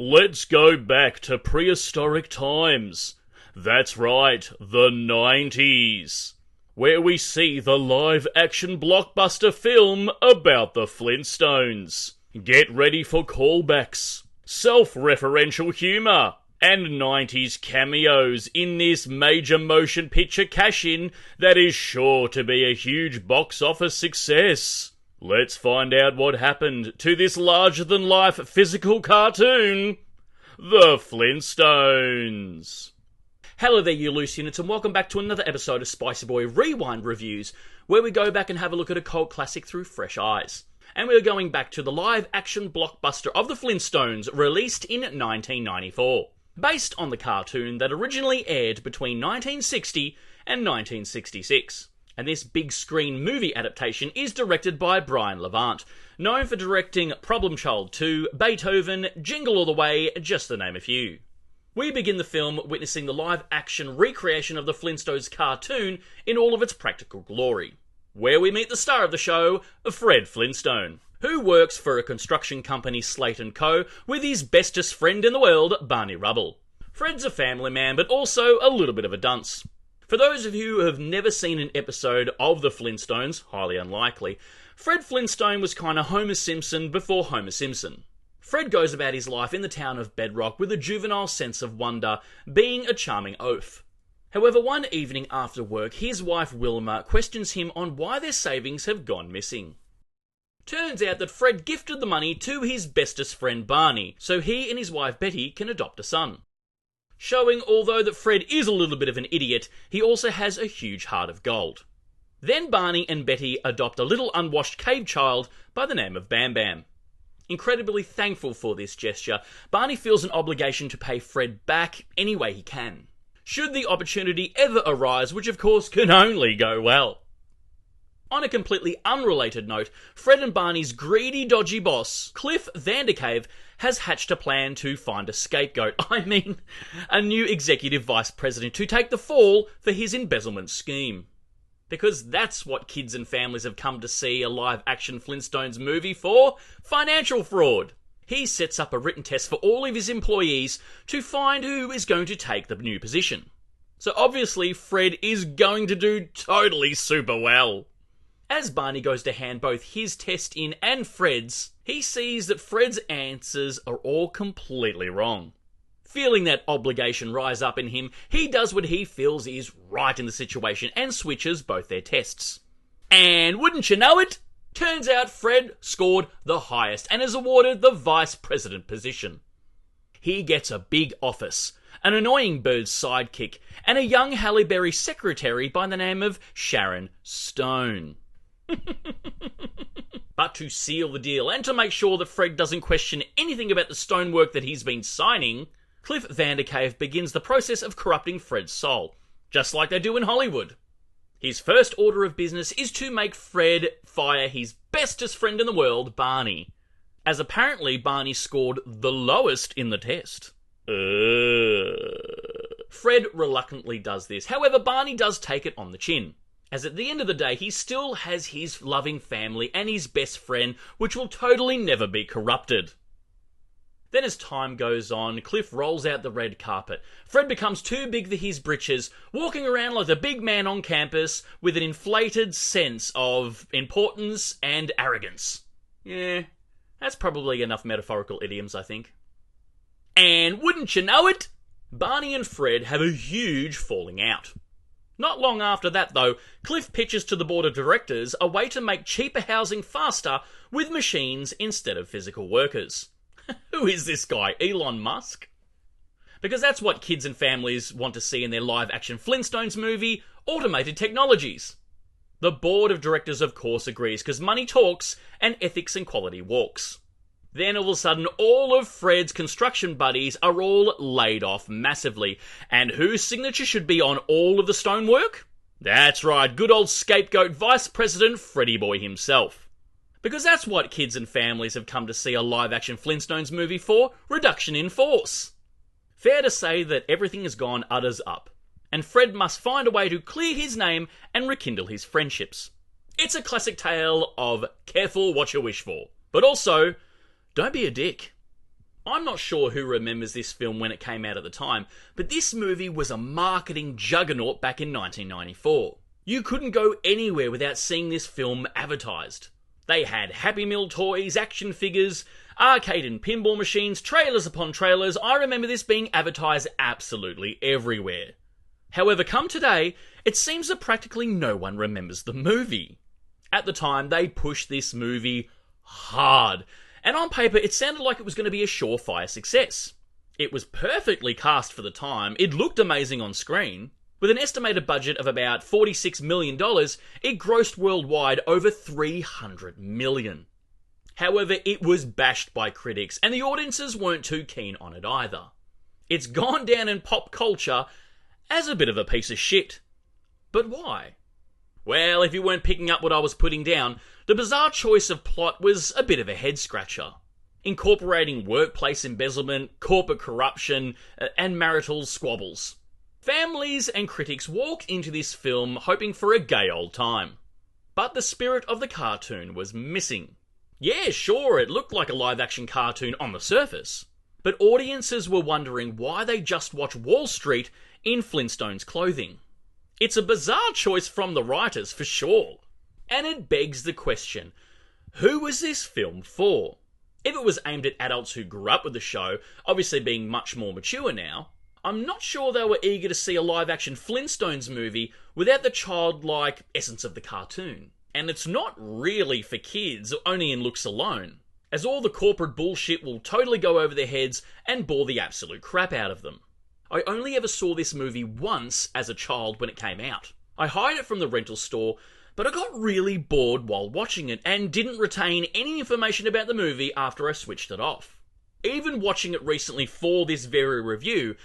Let's go back to prehistoric times. That's right, the 90s, where we see the live-action blockbuster film about the Flintstones. Get ready for callbacks, self-referential humour, and 90s cameos in this major motion picture cash-in that is sure to be a huge box office success. Let's find out what happened to this larger-than-life physical cartoon, the Flintstones. Hello there, you loose units, and welcome back to another episode of Spicy Boy Rewind Reviews, where we go back and have a look at a cult classic through fresh eyes. And we're going back to the live-action blockbuster of the Flintstones, released in 1994, based on the cartoon that originally aired between 1960 and 1966. And this big screen movie adaptation is directed by Brian Levant, known for directing Problem Child 2, Beethoven, Jingle All the Way, just to name a few. We begin the film witnessing the live-action recreation of the Flintstones cartoon in all of its practical glory, where we meet the star of the show, Fred Flintstone, who works for a construction company Slate & Co. with his bestest friend in the world, Barney Rubble. Fred's a family man, but also a little bit of a dunce. For those of you who have never seen an episode of the Flintstones, highly unlikely, Fred Flintstone was kind of Homer Simpson before Homer Simpson. Fred goes about his life in the town of Bedrock with a juvenile sense of wonder, being a charming oaf. However, one evening after work, his wife Wilma questions him on why their savings have gone missing. Turns out that Fred gifted the money to his bestest friend Barney, so he and his wife Betty can adopt a son. Showing, although that Fred is a little bit of an idiot, he also has a huge heart of gold. Then Barney and Betty adopt a little unwashed cave child by the name of Bam Bam. Incredibly thankful for this gesture, Barney feels an obligation to pay Fred back any way he can, should the opportunity ever arise, which of course can only go well. On a completely unrelated note, Fred and Barney's greedy, dodgy boss, Cliff Vandercave, has hatched a plan to find a scapegoat. A new executive vice president to take the fall for his embezzlement scheme. Because that's what kids and families have come to see a live-action Flintstones movie for: financial fraud. He sets up a written test for all of his employees to find who is going to take the new position. So obviously, Fred is going to do totally super well. As Barney goes to hand both his test in and Fred's, he sees that Fred's answers are all completely wrong. Feeling that obligation rise up in him, he does what he feels is right in the situation and switches both their tests. And wouldn't you know it? Turns out Fred scored the highest and is awarded the vice president position. He gets a big office, an annoying bird's sidekick, and a young Halle Berry secretary by the name of Sharon Stone. But to seal the deal, and to make sure that Fred doesn't question anything about the stonework that he's been signing, Cliff Vandercave begins the process of corrupting Fred's soul, just like they do in Hollywood. His first order of business is to make Fred fire his bestest friend in the world, Barney, as apparently Barney scored the lowest in the test. Fred reluctantly does this, however Barney does take it on the chin, as at the end of the day he still has his loving family and his best friend, which will totally never be corrupted. Then as time goes on, Cliff rolls out the red carpet. Fred becomes too big for his britches, walking around like the big man on campus with an inflated sense of importance and arrogance. Yeah, that's probably enough metaphorical idioms, I think. And wouldn't you know it? Barney and Fred have a huge falling out. Not long after that, though, Cliff pitches to the board of directors a way to make cheaper housing faster with machines instead of physical workers. Who is this guy, Elon Musk? Because that's what kids and families want to see in their live-action Flintstones movie: automated technologies. The board of directors, of course, agrees, because money talks and ethics and quality walks. Then all of a sudden, all of Fred's construction buddies are all laid off massively. And whose signature should be on all of the stonework? That's right, good old scapegoat Vice President Freddy Boy himself. Because that's what kids and families have come to see a live-action Flintstones movie for: reduction in force. Fair to say that everything has gone udders up, and Fred must find a way to clear his name and rekindle his friendships. It's a classic tale of careful what you wish for, but also, don't be a dick. I'm not sure who remembers this film when it came out at the time, but this movie was a marketing juggernaut back in 1994. You couldn't go anywhere without seeing this film advertised. They had Happy Meal toys, action figures, arcade and pinball machines, trailers upon trailers. I remember this being advertised absolutely everywhere. However, come today, it seems that practically no one remembers the movie. At the time, they pushed this movie hard, and on paper, it sounded like it was going to be a surefire success. It was perfectly cast for the time, it looked amazing on screen. With an estimated budget of about $46 million, it grossed worldwide over $300 million. However, it was bashed by critics, and the audiences weren't too keen on it either. It's gone down in pop culture as a bit of a piece of shit. But why? Well, if you weren't picking up what I was putting down, the bizarre choice of plot was a bit of a head-scratcher. Incorporating workplace embezzlement, corporate corruption, and marital squabbles. Families and critics walked into this film hoping for a gay old time. But the spirit of the cartoon was missing. Yeah, sure, it looked like a live-action cartoon on the surface. But audiences were wondering why they just watch Wall Street in Flintstones clothing. It's a bizarre choice from the writers, for sure. And it begs the question, who was this film for? If it was aimed at adults who grew up with the show, obviously being much more mature now, I'm not sure they were eager to see a live-action Flintstones movie without the childlike essence of the cartoon. And it's not really for kids, only in looks alone, as all the corporate bullshit will totally go over their heads and bore the absolute crap out of them. I only ever saw this movie once as a child when it came out. I hired it from the rental store, but I got really bored while watching it and didn't retain any information about the movie after I switched it off. Even watching it recently for this very review,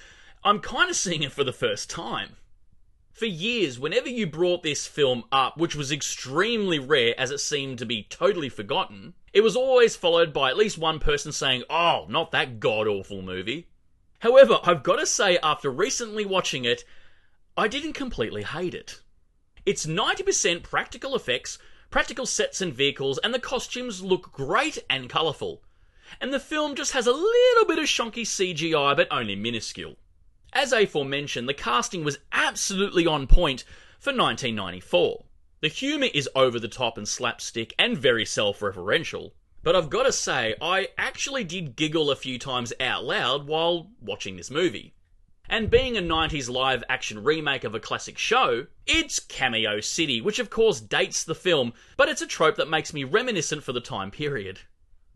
I'm kind of seeing it for the first time. For years, whenever you brought this film up, which was extremely rare as it seemed to be totally forgotten, it was always followed by at least one person saying, "Oh, not that god-awful movie." However, I've got to say, after recently watching it, I didn't completely hate it. It's 90% practical effects, practical sets and vehicles, and the costumes look great and colourful. And the film just has a little bit of shonky CGI, but only minuscule. As aforementioned, the casting was absolutely on point for 1994. The humour is over the top and slapstick and very self-referential. But I've got to say, I actually did giggle a few times out loud while watching this movie. And being a 90s live-action remake of a classic show, it's Cameo City, which of course dates the film, but it's a trope that makes me reminiscent for the time period.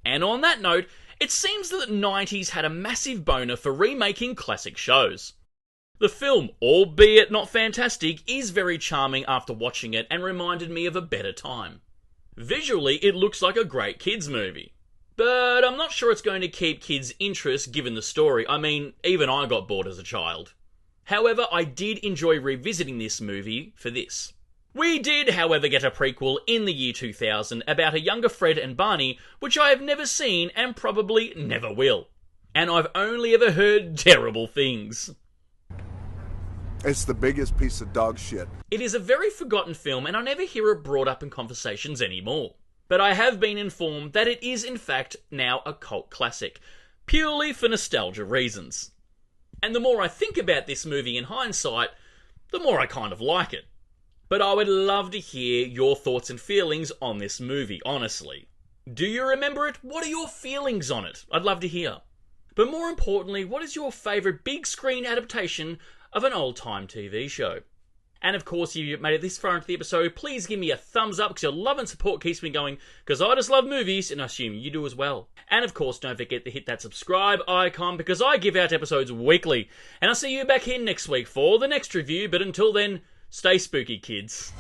And on that note, it seems that the 90s had a massive boner for remaking classic shows. The film, albeit not fantastic, is very charming after watching it and reminded me of a better time. Visually, it looks like a great kids movie. But I'm not sure it's going to keep kids' interest given the story. I mean, even I got bored as a child. However, I did enjoy revisiting this movie for this. We did, however, get a prequel in the year 2000 about a younger Fred and Barney, which I have never seen and probably never will. And I've only ever heard terrible things. It's the biggest piece of dog shit. It is a very forgotten film, and I never hear it brought up in conversations anymore. But I have been informed that it is in fact now a cult classic, purely for nostalgia reasons. And the more I think about this movie in hindsight, the more I kind of like it. But I would love to hear your thoughts and feelings on this movie, honestly. Do you remember it? What are your feelings on it? I'd love to hear. But more importantly, what is your favourite big screen adaptation of an old-time TV show? And of course, if you've made it this far into the episode, please give me a thumbs up because your love and support keeps me going, because I just love movies and I assume you do as well. And of course, don't forget to hit that subscribe icon because I give out episodes weekly. And I'll see you back here next week for the next review, but until then, stay spooky, kids.